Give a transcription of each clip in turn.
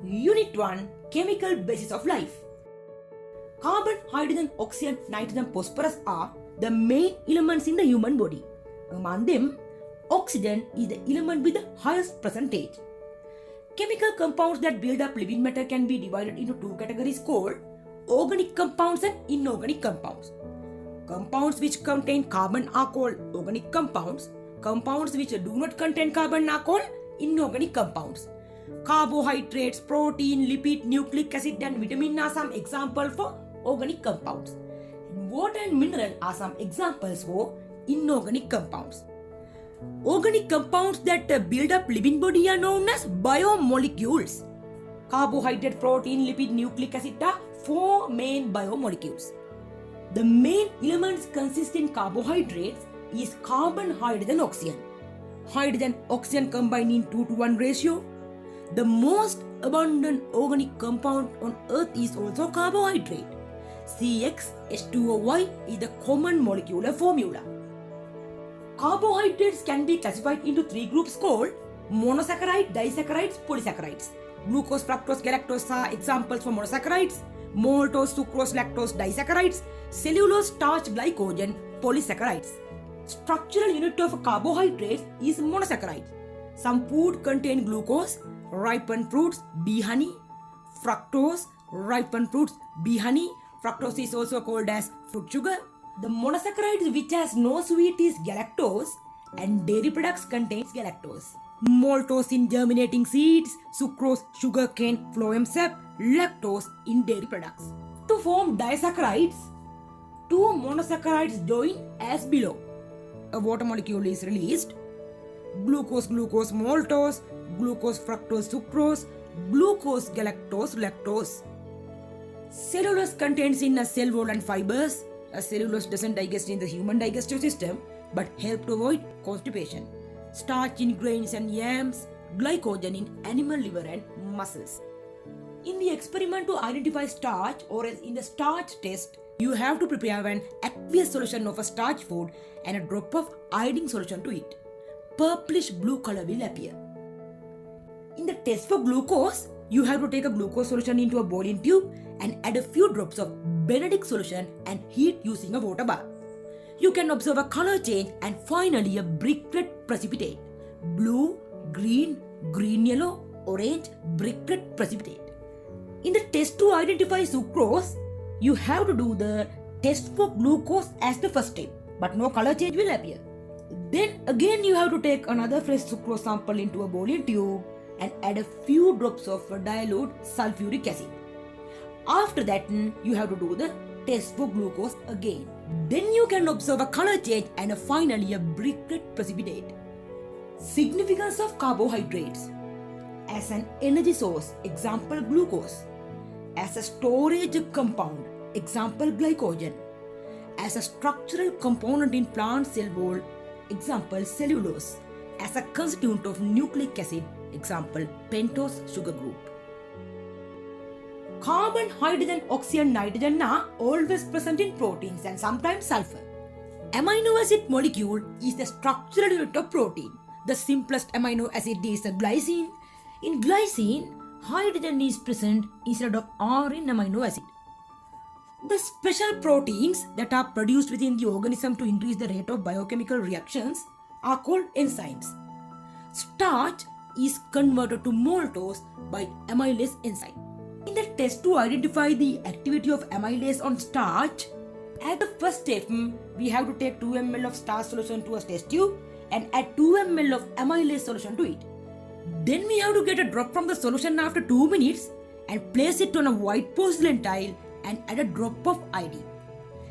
Unit 1 Chemical Basis of Life. Carbon, hydrogen, oxygen, nitrogen, phosphorus are the main elements in the human body. Among them, oxygen is the element with the highest percentage. Chemical compounds that build up living matter can be divided into two categories called organic compounds and inorganic compounds. Compounds which contain carbon are called organic compounds. Compounds which do not contain carbon are called inorganic compounds. Carbohydrates, protein, lipid, nucleic acid and vitamin are some examples for organic compounds. Water and mineral are some examples for inorganic compounds. Organic compounds that build up living body are known as biomolecules. Carbohydrate, protein, lipid, nucleic acid are four main biomolecules. The main elements consist in carbohydrates is carbon, hydrogen, oxygen. Hydrogen, oxygen combine in 2:1 ratio. The most abundant organic compound on earth is also carbohydrate. CxH2OY is the common molecular formula. Carbohydrates can be classified into three groups called monosaccharide, disaccharides, polysaccharides. Glucose, fructose, galactose are examples for monosaccharides. Maltose, sucrose, lactose, disaccharides. Cellulose, starch, glycogen, polysaccharides. Structural unit of carbohydrates is monosaccharide. Some food contain glucose, ripened fruits, bee honey. Fructose, ripened fruits, bee honey. Fructose is also called as fruit sugar. The monosaccharides which has no sweet is galactose and dairy products contains galactose. Maltose in germinating seeds, sucrose, sugarcane, phloem sap, lactose in dairy products. To form disaccharides, two monosaccharides join as below. A water molecule is released. Glucose, glucose, maltose, glucose, fructose, sucrose, glucose, galactose, lactose. Cellulose contains in a cell wall and fibers. A cellulose doesn't digest in the human digestive system but help to avoid constipation. Starch in grains and yams, glycogen in animal liver and muscles. In the experiment to identify starch or as in the starch test, you have to prepare an aqueous solution of a starch food and a drop of iodine solution to it. Purplish blue color will appear. In the test for glucose, you have to take a glucose solution into a boiling tube and add a few drops of Benedict solution and heat using a water bath. You can observe a color change and finally a brick red precipitate. Blue, green, green yellow, orange, brick red precipitate. In the test to identify sucrose, you have to do the test for glucose as the first step, but no color change will appear. Then again you have to take another fresh sucrose sample into a boiling tube and add a few drops of dilute sulfuric acid. After that, you have to do the test for glucose again. Then you can observe a color change and finally a brick red precipitate. Significance of carbohydrates. As an energy source, example glucose. As a storage compound, example glycogen. As a structural component in plant cell wall, example cellulose. As a constituent of nucleic acid, example pentose sugar group. Carbon, hydrogen, oxygen, nitrogen are always present in proteins and sometimes sulfur. Amino acid molecule is the structural unit of protein. The simplest amino acid is a glycine. In glycine, hydrogen is present instead of R in amino acid. The special proteins that are produced within the organism to increase the rate of biochemical reactions are called enzymes. Starch is converted to maltose by amylase enzyme. In the test to identify the activity of amylase on starch, at the first step, we have to take 2 ml of starch solution to a test tube and add 2 ml of amylase solution to it. Then we have to get a drop from the solution after 2 minutes and place it on a white porcelain tile and add a drop of iodine.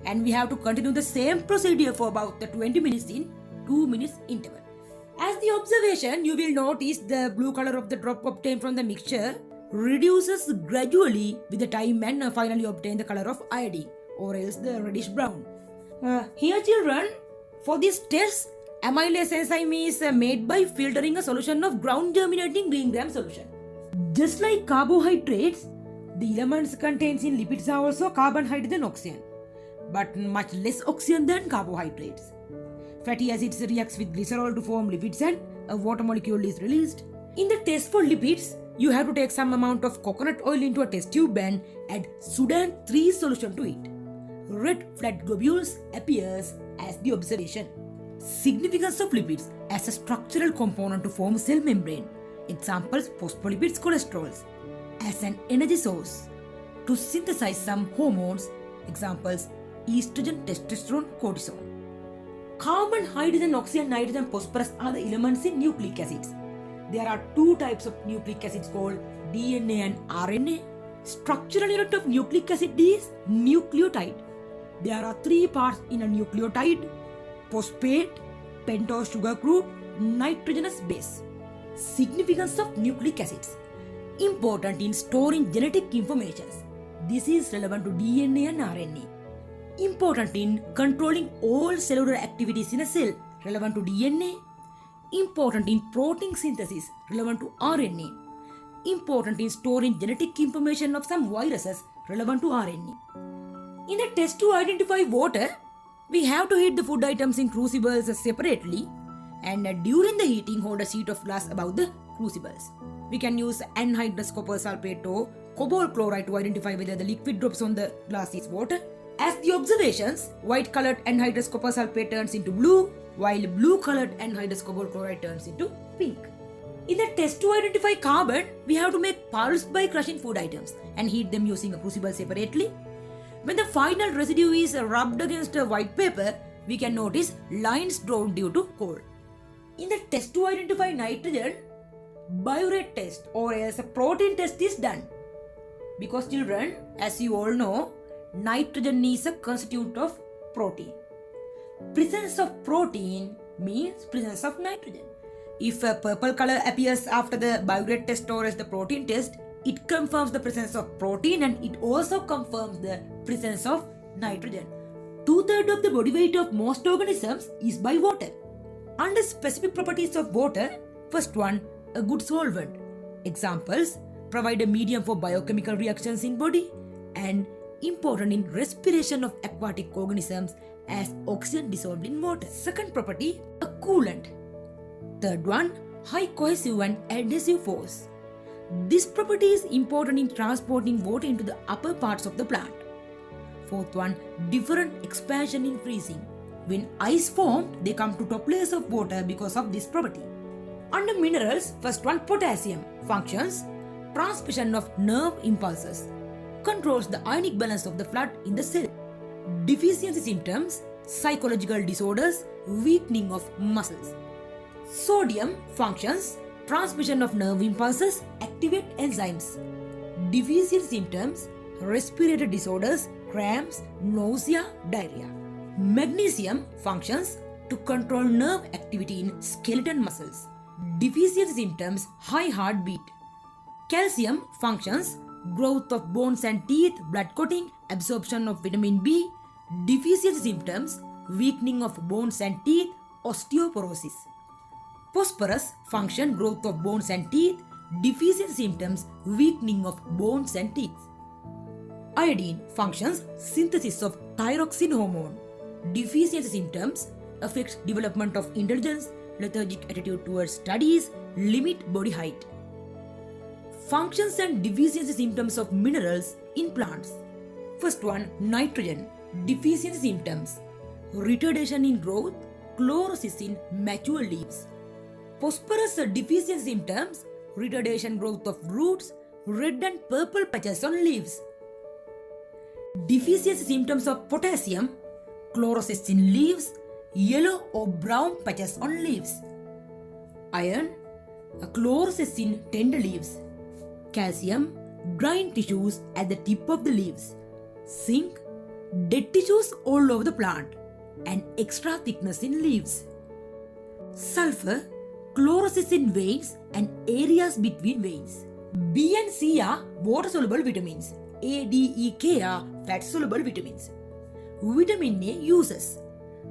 And we have to continue the same procedure for about 20 minutes in 2 minutes interval. As the observation, you will notice the blue color of the drop obtained from the mixture reduces gradually with the time and finally obtain the color of iodine or else the reddish brown. Here children, for this test, amylase enzyme is made by filtering a solution of ground germinating green gram solution. Just like carbohydrates, the elements contained in lipids are also carbon, hydrogen, oxygen, but much less oxygen than carbohydrates. Fatty acids reacts with glycerol to form lipids and a water molecule is released. In the test for lipids, You have to take some amount of coconut oil into a test tube and add Sudan 3 solution to it. Red flat globules appears as the observation. Significance of lipids as a structural component to form cell membrane. Examples: phospholipids, cholesterols. As an energy source to synthesize some hormones. Examples: estrogen, testosterone, cortisol. Carbon, hydrogen, oxygen, nitrogen, phosphorus are the elements in nucleic acids. There are two types of nucleic acids called DNA and RNA. Structural unit of nucleic acid is nucleotide. There are three parts in a nucleotide: phosphate, pentose sugar group, nitrogenous base. Significance of nucleic acids. Important in storing genetic information. This is relevant to DNA and RNA. Important in controlling all cellular activities in a cell, relevant to DNA. Important in protein synthesis, relevant to RNA. Important in storing genetic information of some viruses, relevant to RNA. In the test to identify water, we have to heat the food items in crucibles separately, and during the heating hold a sheet of glass above the crucibles. We can use anhydrous copper sulfate or cobalt chloride to identify whether the liquid drops on the glass is water. As the observations, white colored anhydrous copper sulfate turns into blue, while blue colored anhydrous cobalt chloride turns into pink. In the test to identify carbon, we have to make pulse by crushing food items and heat them using a crucible separately. When the final residue is rubbed against a white paper, we can notice lines drawn due to cold. In the test to identify nitrogen, biuret test or else a protein test is done. Because children, as you all know, nitrogen is a constituent of protein. Presence of protein means presence of nitrogen. If a purple color appears after the biuret test or as the protein test, it confirms the presence of protein and it also confirms the presence of nitrogen. 2/3 of the body weight of most organisms is by water. Under specific properties of water, first one, a good solvent. Examples: provide a medium for biochemical reactions in body, and important in respiration of aquatic organisms as oxygen dissolved in water. Second property, a coolant. Third one, high cohesive and adhesive force. This property is important in transporting water into the upper parts of the plant. Fourth one, different expansion in freezing. When ice formed, they come to top layers of water because of this property. Under minerals, first one, potassium. Functions: transmission of nerve impulses. Controls the ionic balance of the blood in the cell. Deficiency symptoms: psychological disorders, weakening of muscles. Sodium functions: transmission of nerve impulses, activate enzymes. Deficiency symptoms: respiratory disorders, cramps, nausea, diarrhea. Magnesium functions to control nerve activity in skeletal muscles. Deficiency symptoms: high heartbeat. Calcium functions: growth of bones and teeth, blood clotting, absorption of vitamin B. Deficiency symptoms: weakening of bones and teeth, osteoporosis. Phosphorus function: growth of bones and teeth. Deficiency symptoms: weakening of bones and teeth. Iodine functions: synthesis of thyroxine hormone. Deficiency symptoms: affects development of intelligence, lethargic attitude towards studies, limit body height. Functions and deficiency symptoms of minerals in plants. First one, nitrogen. Deficiency symptoms: retardation in growth, chlorosis in mature leaves. Phosphorus deficiency symptoms: retardation growth of roots, red and purple patches on leaves. Deficiency symptoms of potassium: chlorosis in leaves, yellow or brown patches on leaves. Iron, chlorosis in tender leaves. Calcium, drying tissues at the tip of the leaves. Zinc, dead tissues all over the plant and extra thickness in leaves. Sulfur, chlorosis in veins and areas between veins. B and C are water-soluble vitamins. A, D, E, K are fat-soluble vitamins. Vitamin A uses: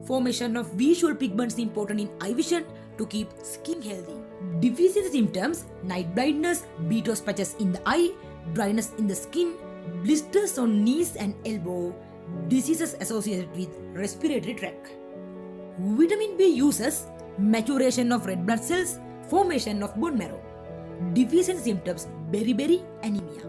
formation of visual pigments important in eye vision to keep skin healthy. Deficiency symptoms: night blindness, Betos patches in the eye, dryness in the skin, blisters on knees and elbow, diseases associated with respiratory tract. Vitamin B uses: maturation of red blood cells, formation of bone marrow. Deficiency symptoms beriberi anemia.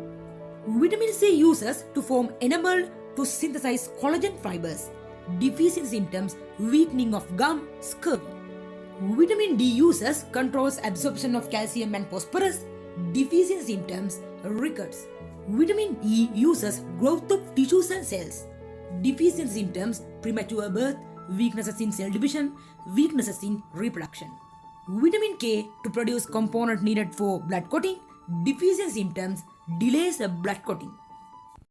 Vitamin C uses to form enamel to synthesize collagen fibers. Deficiency symptoms weakening of gum, scurvy. Vitamin D uses controls absorption of calcium and phosphorus. Deficiency symptoms rickets. Vitamin E uses growth of tissues and cells. Deficiency symptoms premature birth, weaknesses in cell division, weaknesses in reproduction. Vitamin K to produce component needed for blood clotting. Deficiency symptoms delays blood clotting.